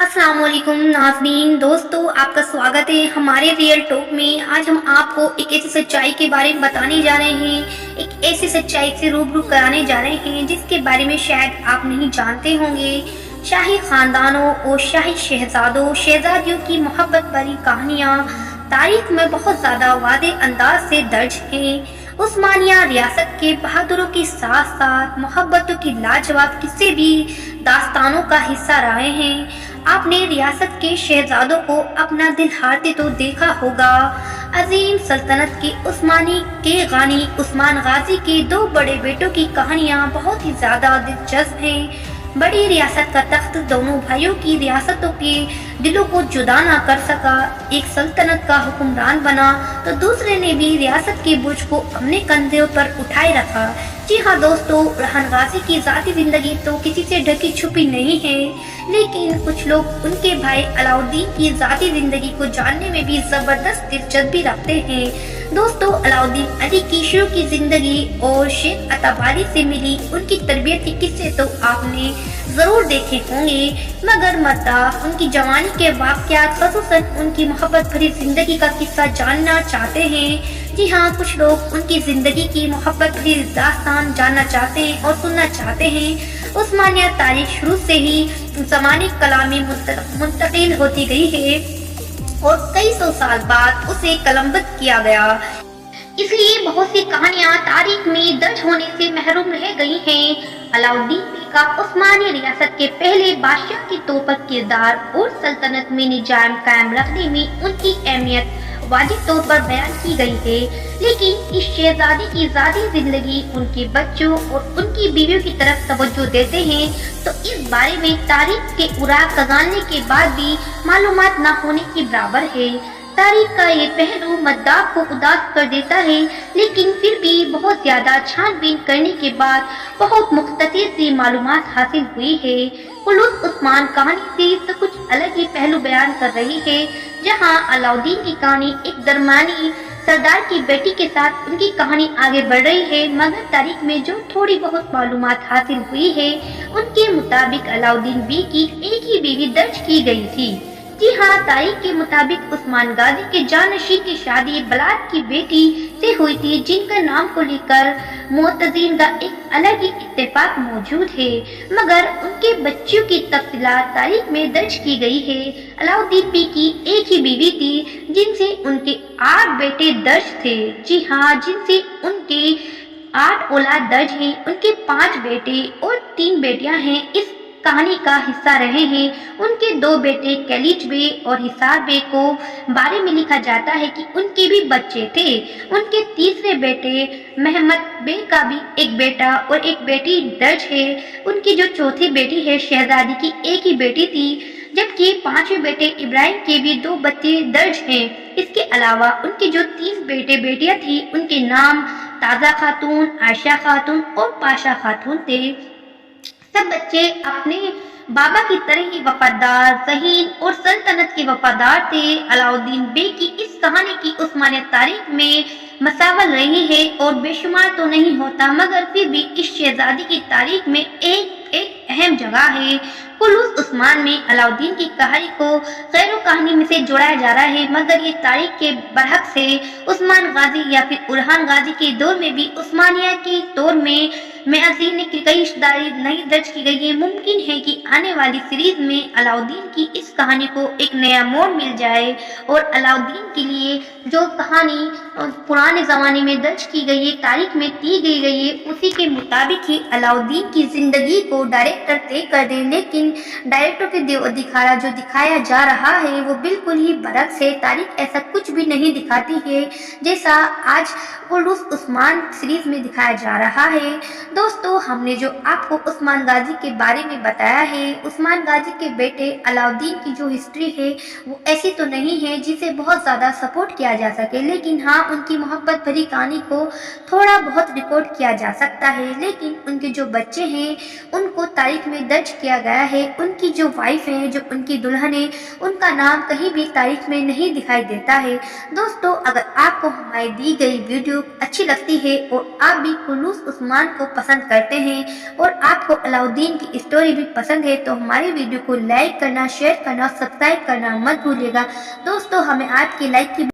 अस्सलाम वालेकुम नाज़रीन, दोस्तों आपका स्वागत है हमारे रियल टॉक में। आज हम आपको एक ऐसी सच्चाई के बारे में बताने जा रहे हैं, एक ऐसी सच्चाई से रूबरू कराने जा रहे हैं जिसके बारे में शायद आप नहीं जानते होंगे। शाही खानदानों और शाही शहजादों शहजादियों की मोहब्बत भरी कहानियाँ तारीख में बहुत ज़्यादा वादे अंदाज से दर्ज हैं। उस्मानिया रियासत के बहादुरों के साथ साथ मोहब्बतों की लाजवाब किस्से भी दास्तानों का हिस्सा रहे हैं। आपने रियासत के शहजादों को अपना दिल हारते तो देखा होगा। अजीम सल्तनत के उस्मानी के गानी उस्मान गाजी के दो बड़े बेटों की कहानियाँ बहुत ही ज्यादा दिलचस्प हैं। बड़ी रियासत का तख्त दोनों भाइयों की रियासतों के दिलों को जुदा ना कर सका। एक सल्तनत का हुक्मरान बना तो दूसरे ने भी रियासत के बोझ को अपने कंधों पर उठाए रखा। जी हाँ दोस्तों, उरहान गाजी की जाती जिंदगी तो किसी से ढकी छुपी नहीं है, लेकिन कुछ लोग उनके भाई अलाउद्दीन की जाती जिंदगी को जानने में भी जबरदस्त दिलचस्पी रखते हैं। दोस्तों, अलाउद्दीन अली की शुरू की जिंदगी और शेख अताबारी से मिली उनकी तरबियत के किस्से तो आपने जरूर देखे होंगे, मगर मद्दाह उनकी जवानी के वाक़यात ख़ुसूसन उनकी मोहब्बत भरी जिंदगी का किस्सा जानना चाहते हैं। जी हाँ, कुछ लोग उनकी जिंदगी की मोहब्बत भरी दास्तान जानना चाहते हैं और सुनना चाहते हैं। उस्मानिया तारीख शुरू से ही ज़माने कलाम में मुंतकिल होती गई है और कई सौ साल बाद उसे कलमबंद किया गया, इसलिए बहुत सी कहानियां तारीख में दर्ज होने से महरूम रह गई हैं। अलाउद्दीन का उस्मानी रियासत के पहले बादशाह के तौर पर किरदार और सल्तनत में निजाम कायम रखने में उनकी अहमियत वाजिब तौर पर बयान की गई है, लेकिन इस शहजादी की ज़ाती जिंदगी उनके बच्चों और उनकी बीवियों की तरफ तवज्जो देते हैं तो इस बारे में तारीख के उराक खजानने के बाद भी मालूमात न होने के बराबर है। तारीख का ये पहलू मद्दाह को उदास कर देता है, लेकिन फिर भी बहुत ज्यादा छानबीन करने के बाद बहुत मुख्तसर सी मालूमात हासिल हुई है। कुलूस उस्मान कहानी से तो कुछ अलग ही पहलू बयान कर रही है, जहां अलाउद्दीन की कहानी एक दरमियानी सरदार की बेटी के साथ उनकी कहानी आगे बढ़ रही है, मगर तारीख में जो थोड़ी बहुत मालूमात हासिल हुई है उनके मुताबिक अलाउद्दीन बी की एक ही बीवी दर्ज की गई थी। जी हाँ, तारीख के मुताबिक उस्मान गाजी के जानशीन की शादी बलात की बेटी से हुई थी, जिनका नाम को लेकर मुअत्तज़िलीन का एक अलग ही इत्तेफाक मौजूद है, मगर उनके बच्चों की तफसीलात तारीख में दर्ज की गई है। अलाउद्दीन बी की एक ही बीवी थी, जिनसे उनके 8 बेटे दर्ज थे। जी हाँ, जिनसे उनके 8 औलाद दर्ज हैं। उनके 5 बेटे और 3 बेटियां हैं इस कहानी का हिस्सा रहे हैं। उनके 2 बेटे कैलिज बे और हिसार बे को बारे में लिखा जाता है कि उनके भी बच्चे थे। उनके तीसरे बेटे महमद बे का भी एक बेटा और एक बेटी दर्ज है। उनकी जो चौथी बेटी है शहजादी की एक ही बेटी थी, जबकि 5वें बेटे इब्राहिम के भी 2 बच्चे दर्ज हैं। इसके अलावा उनके जो 3 बेटे बेटियां थी उनके नाम ताज़ा खातून, आयशा खातून और पाशा खातून थे। सब बच्चे अपने बाबा की तरह ही वफादार, ज़हीन और सल्तनत के वफादार थे। अलाउद्दीन बे की इस कहानी की उस्मानिया तारीख में मसावल रही है और बेशुमार तो नहीं होता, मगर फिर भी इस शहजादी की तारीख में एक अहम जगह है। कुलूस उस्मान में अलाउद्दीन की कहानी को गैरो कहानी में से जोड़ा जा रहा है, मगर ये तारीख के बरहक से उस्मान गाजी या फिर उरहान गाजी के दौर में भी उस्मानिया के दौर में अजीम की कई हिस्सेदारी नहीं दर्ज की गई है। मुमकिन है कि आने वाली सीरीज में अलाउद्दीन की इस कहानी को एक नया मोड़ मिल जाए और अलाउद्दीन के लिए जो कहानी पुराने ज़माने में दर्ज की गई है, तारीख में दी गई है, उसी के मुताबिक ही अलाउद्दीन की ज़िंदगी को डायरेक्टर तय कर दें। लेकिन डायरेक्टर के जो दिखाया जा रहा है वो बिल्कुल ही बरक्स है। तारीख ऐसा कुछ भी नहीं दिखाती है जैसा आज कुलूस उस्मान सीरीज में दिखाया जा रहा है। दोस्तों, हमने जो आपको उस्मान गाजी के बारे में बताया है, उस्मान गाजी के बेटे अलाउद्दीन की जो हिस्ट्री है वो ऐसी तो नहीं है जिसे बहुत ज़्यादा सपोर्ट किया जा सके, लेकिन हाँ ان کی محبت بھری کہانی کو تھوڑا بہت ریکارڈ کیا جا سکتا ہے، لیکن ان کے جو بچے ہیں ان کو تاریخ میں درج کیا گیا ہے۔ ان کی جو وائف ہیں، جو ان کی دلہن ہے، ان کا نام کہیں بھی تاریخ میں نہیں دکھائی دیتا ہے۔ دوستو، اگر آپ کو ہماری دی گئی ویڈیو اچھی لگتی ہے اور آپ بھی خلوص عثمان کو پسند کرتے ہیں اور آپ کو علاؤالدین کی اسٹوری بھی پسند ہے تو ہماری ویڈیو کو لائک کرنا، شیئر کرنا، سبسکرائب کرنا مت بھولیے گا۔ دوستو، ہمیں آپ کی لائک کی